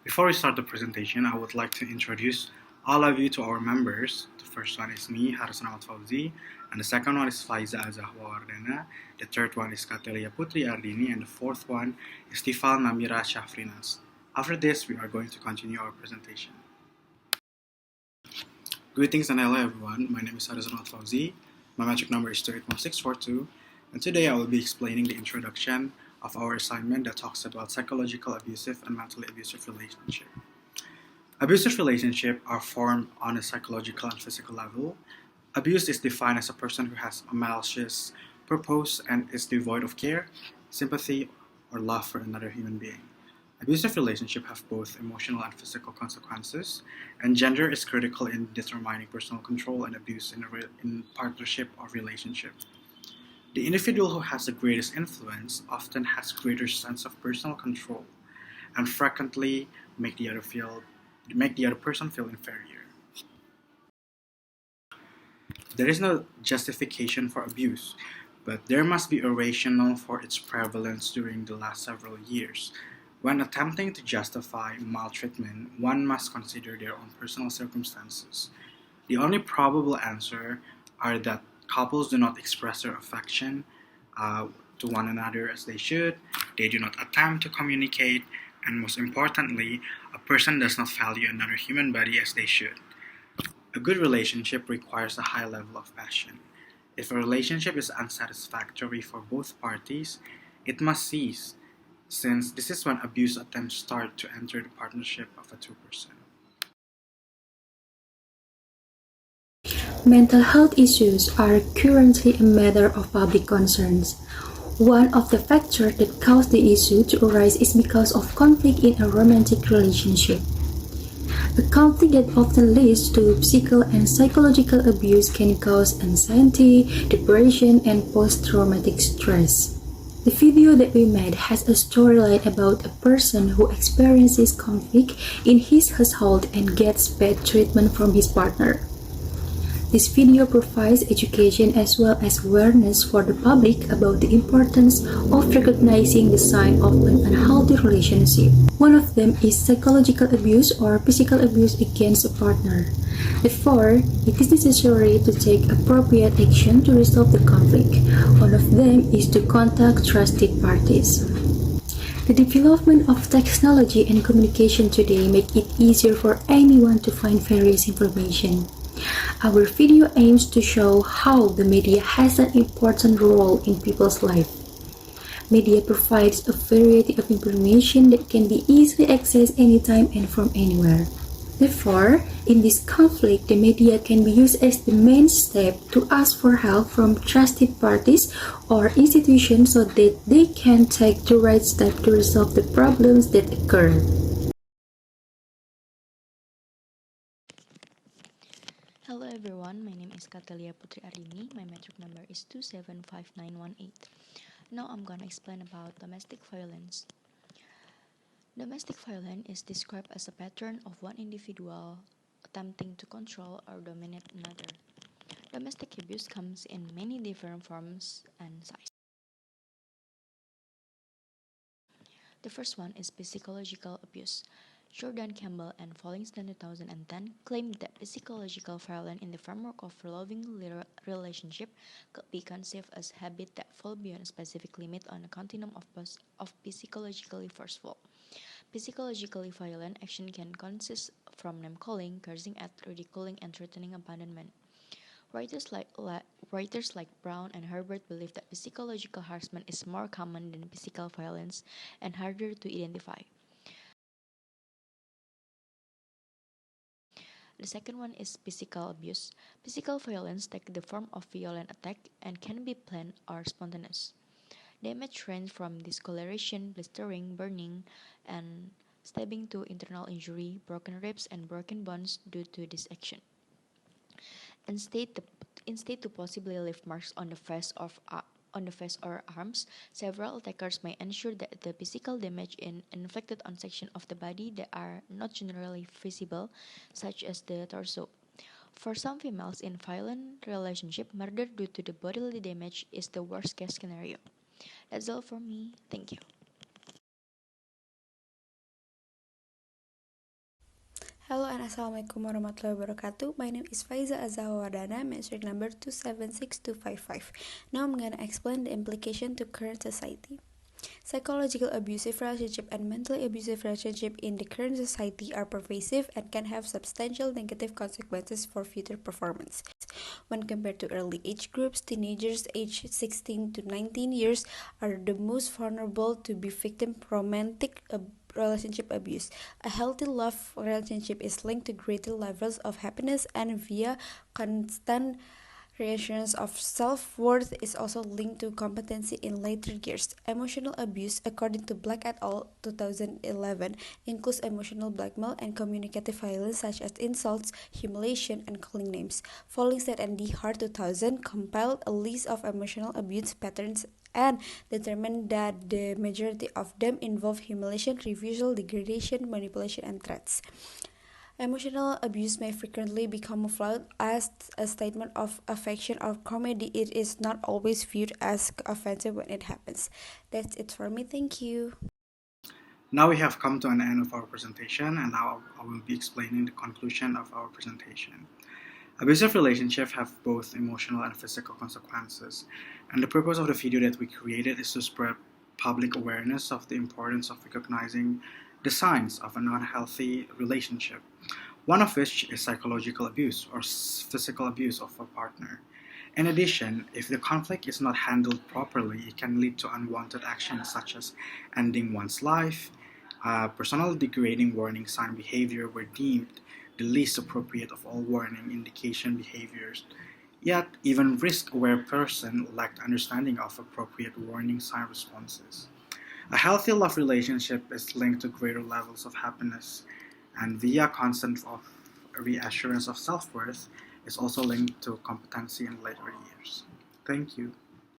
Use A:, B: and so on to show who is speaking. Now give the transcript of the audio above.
A: Before we start the presentation, I would like to introduce all of you to our members. The first one is me, Harrison Ahmad Fauzi, and the second one is Faiza Azahwa Wardana, the third one is Cataleya Putri Ardini, and the fourth one is Tifal Namira Shafrinas. After this, we are going to continue our presentation. Greetings and hello everyone, my name is Harrison Ahmad Fauzi, my metric number is 281642, and today I will be explaining the introduction of our assignment that talks about psychological abusive and mentally abusive relationship. Abusive relationships are formed on a psychological and physical level. Abuse is defined as a person who has a malicious purpose and is devoid of care, sympathy, or love for another human being. Abusive relationships have both emotional and physical consequences, and gender is critical in determining personal control and abuse in partnership or relationship. The individual who has the greatest influence often has greater sense of personal control and frequently make the other person feel inferior. There is no justification for abuse, but there must be a rationale for its prevalence during the last several years. When attempting to justify maltreatment, one must consider their own personal circumstances. The only probable answer are that couples do not express their affection to one another as they should, they do not attempt to communicate, and most importantly, a person does not value another human body as they should. A good relationship requires a high level of passion. If a relationship is unsatisfactory for both parties, it must cease, since this is when abuse attempts start to enter the partnership of a two-person.
B: Mental health issues are currently a matter of public concerns. One of the factors that cause the issue to arise is because of conflict in a romantic relationship. A conflict that often leads to physical and psychological abuse can cause anxiety, depression, and post-traumatic stress. The video that we made has a storyline about a person who experiences conflict in his household and gets bad treatment from his partner. This video provides education as well as awareness for the public about the importance of recognizing the signs of an unhealthy relationship. One of them is psychological abuse or physical abuse against a partner. Therefore, it is necessary to take appropriate action to resolve the conflict. One of them is to contact trusted parties. The development of technology and communication today make it easier for anyone to find various information. Our video aims to show how the media has an important role in people's life. Media provides a variety of information that can be easily accessed anytime and from anywhere. Therefore, in this conflict, the media can be used as the main step to ask for help from trusted parties or institutions so that they can take the right step to resolve the problems that occur.
C: Hello everyone, my name is Cataleya Putri Ardini, my metric number is 275918. Now I'm gonna explain about domestic violence. Domestic violence is described as a pattern of one individual attempting to control or dominate another. Domestic abuse comes in many different forms and sizes. The first one is psychological abuse. Jordan Campbell and Follings in 2010 claimed that psychological violence in the framework of a loving relationship could be conceived as habits that fall beyond a specific limit on a continuum of psychologically forceful. Psychologically violent action can consist from name-calling, cursing at, ridiculing, and threatening abandonment. Writers like Brown and Herbert believe that psychological harassment is more common than physical violence and harder to identify. The second one is physical abuse. Physical violence takes the form of violent attack and can be planned or spontaneous. Damage ranges from discoloration, blistering, burning, and stabbing to internal injury, broken ribs, and broken bones due to this action. Instead to possibly leave marks on the face or arms, several attackers may ensure that the physical damage inflicted on sections of the body that are not generally visible, such as the torso. For some females in violent relationship, murder due to the bodily damage is the worst case scenario. That's all for me. Thank you.
D: and Assalamualaikum warahmatullahi wabarakatuh. My name is Faiza Azawardana, metric number 276255. Now I'm gonna explain the implication to current society. Psychological abusive relationship and mentally abusive relationship in the current society are pervasive and can have substantial negative consequences for future performance. When compared to early age groups, teenagers aged 16 to 19 years are the most vulnerable to be victim of romantic relationship abuse. A healthy love relationship is linked to greater levels of happiness, and via constant reassurance of self-worth is also linked to competency in later years. Emotional abuse, according to Black et al. 2011, includes emotional blackmail and communicative violence such as insults, humiliation, and calling names. Follingsted and DeHart 2000 compiled a list of emotional abuse patterns and determined that the majority of them involve humiliation, refusal, degradation, manipulation, and threats. Emotional abuse may frequently be camouflaged as a statement of affection or comedy. It is not always viewed as offensive when it happens. That's it for me. Thank you.
A: Now we have come to an end of our presentation, and now I will be explaining the conclusion of our presentation. Abusive relationships have both emotional and physical consequences, and the purpose of the video that we created is to spread public awareness of the importance of recognizing the signs of an unhealthy relationship, one of which is psychological abuse or physical abuse of a partner. In addition, if the conflict is not handled properly, it can lead to unwanted actions such as ending one's life. Personal degrading warning sign behavior were deemed the least appropriate of all warning indication behaviors. Yet, even risk-aware person lacked understanding of appropriate warning sign responses. A healthy love relationship is linked to greater levels of happiness, and via constant of reassurance of self-worth is also linked to competency in later years. Thank you.